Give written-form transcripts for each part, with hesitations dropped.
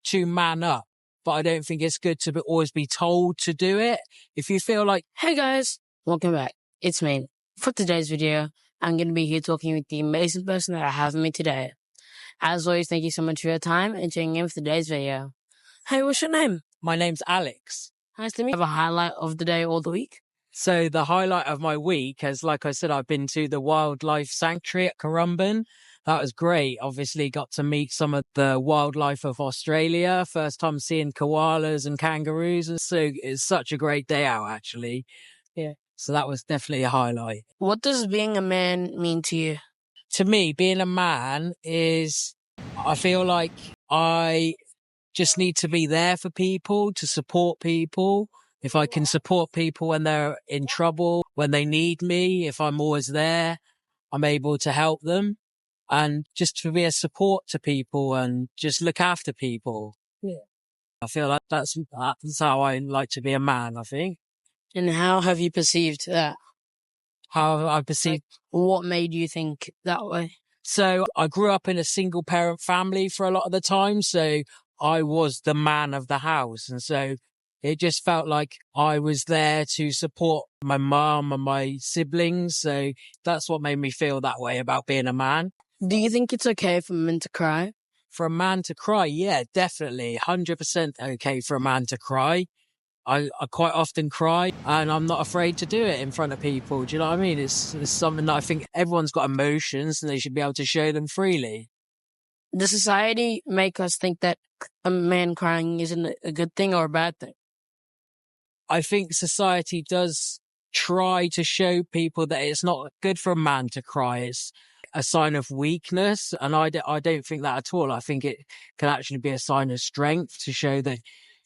to man up, but I don't think it's good to always be told to do it. If you feel like, Hey guys, welcome back. It's me. For today's video, I'm going to be here talking with the amazing person that I have with me today. As always, thank you so much for your time and tuning in for today's video. Hey, what's your name? my name's Alex. Nice to meet you. Have a highlight of the day or the week? So the highlight of my week is, like I said, I've been to the wildlife sanctuary at Currumbin. That was great. Obviously got to meet some of the wildlife of Australia. First time seeing koalas and kangaroos. And so it's such a great day out, actually. Yeah. So that was definitely a highlight. What does being a man mean to you? To me, being a man is, I feel like I just need to be there for people, to support people. If I can support people when they're in trouble, when they need me, if I'm always there, I'm able to help them. And just to be a support to people and just look after people. Yeah. I feel like that's how I like to be a man, I think. And how have you perceived that? How I perceive. What made you think that way? So I grew up in a single parent family for a lot of the time. So I was the man of the house. And so it just felt like I was there to support my mum and my siblings. So that's what made me feel that way about being a man. Do you think it's okay for men to cry? For a man to cry, yeah, definitely. 100% okay for a man to cry. I quite often cry and I'm not afraid to do it in front of people. Do you know what I mean? It's something that I think everyone's got emotions and they should be able to show them freely. Does society make us think that a man crying isn't a good thing or a bad thing? I think society does try to show people that it's not good for a man to cry. It's a sign of weakness. And I don't think that at all. I think it can actually be a sign of strength to show that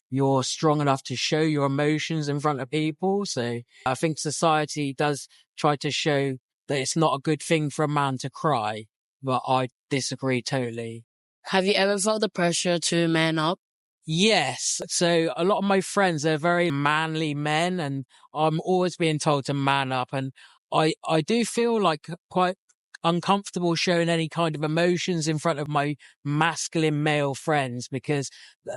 you're strong enough to show your emotions in front of people. So I think society does try to show that it's not a good thing for a man to cry, but I disagree totally. Have you ever felt the pressure to man up? Yes. So a lot of my friends, they're very manly men and I'm always being told to man up. And I do feel like quite uncomfortable showing any kind of emotions in front of my masculine male friends because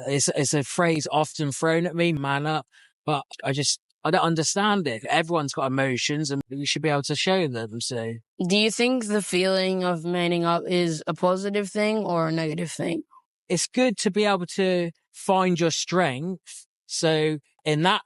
it's a phrase often thrown at me, man up. But I don't understand it. Everyone's got emotions and we should be able to show them. So Do you think the feeling of manning up is a positive thing or a negative thing? it's good to be able to find your strength. So in that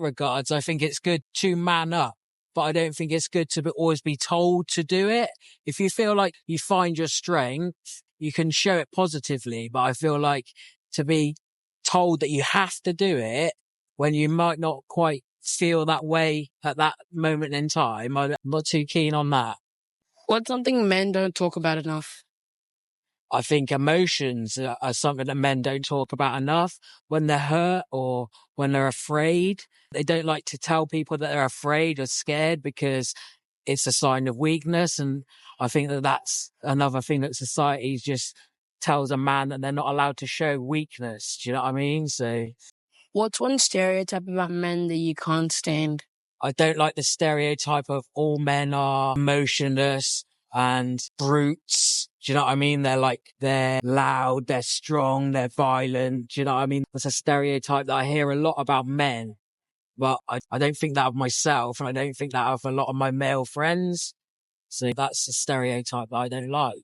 regards, I think it's good to man up. But I don't think it's good to always be told to do it. If you feel like you find your strength, you can show it positively. But I feel like to be told that you have to do it when you might not quite feel that way at that moment in time, I'm not too keen on that. What's something men don't talk about enough? I think emotions are something that men don't talk about enough. When they're hurt or when they're afraid, they don't like to tell people that they're afraid or scared because it's a sign of weakness. And I think that that's another thing that society just tells a man that they're not allowed to show weakness. Do you know what I mean? So What's one stereotype about men that you can't stand? I don't like the stereotype of all men are emotionless and brutes. Do you know what I mean? They're loud, they're strong, they're violent. Do you know what I mean? That's a stereotype that I hear a lot about men, but I don't think that of myself and I don't think that of a lot of my male friends. So that's a stereotype that I don't like.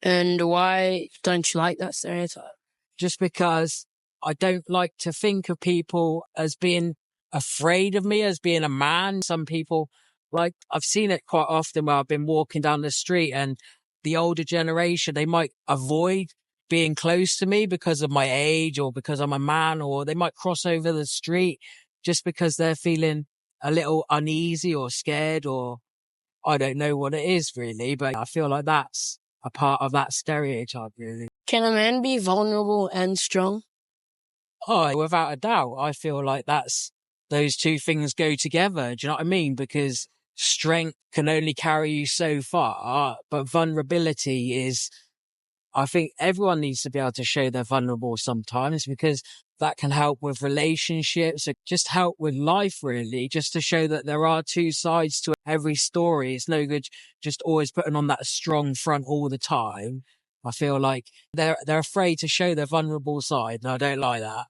And why don't you like that stereotype? Just because I don't like to think of people as being afraid of me as being a man. Some people, like I've seen it quite often where I've been walking down the street and the older generation, they might avoid being close to me because of my age or because I'm a man, or they might cross over the street just because they're feeling a little uneasy or scared, or I don't know what it is really, but I feel like that's a part of that stereotype really. Can a man be vulnerable and strong? Oh, without a doubt. I feel like those two things go together. Do you know what I mean? Because strength can only carry you so far, but vulnerability is, I think everyone needs to be able to show they're vulnerable sometimes because that can help with relationships, or just help with life really, just to show that there are two sides to every story. It's no good just always putting on that strong front all the time. I feel like they're afraid to show their vulnerable side, and I don't like that.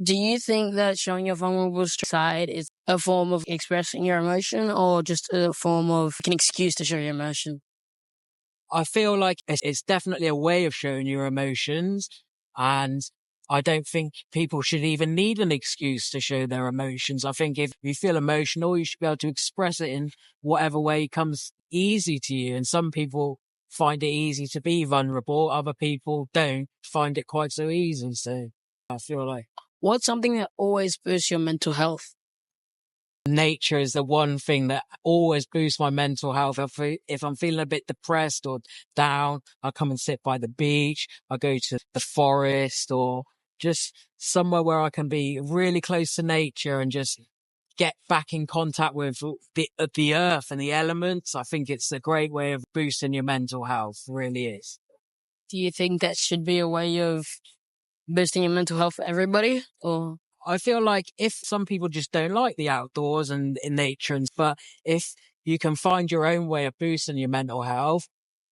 Do you think that showing your vulnerable side is a form of expressing your emotion or just a form of an excuse to show your emotion? I feel like it's definitely a way of showing your emotions, and I don't think people should even need an excuse to show their emotions. I think if you feel emotional, you should be able to express it in whatever way comes easy to you. And some people find it easy to be vulnerable. Other people don't find it quite so easy. So I feel like What's something that always boosts your mental health? nature is the one thing that always boosts my mental health. If I'm feeling a bit depressed or down, I come and sit by the beach. I go to the forest or just somewhere where I can be really close to nature and just get back in contact with the earth and the elements. I think it's a great way of boosting your mental health. It really is. Do you think that should be a way of boosting your mental health for everybody? Or I feel like if some people just don't like the outdoors and in nature, but if you can find your own way of boosting your mental health,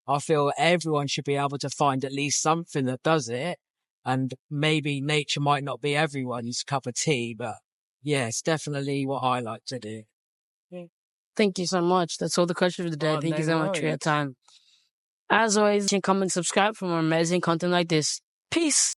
I feel everyone should be able to find at least something that does it. And maybe nature might not be everyone's cup of tea, but yeah, it's definitely what I like to do. thank you so much. That's all the questions for the day. Oh, Thank you no so much for your worries. time. As always, you can comment and subscribe for more amazing content like this. Peace.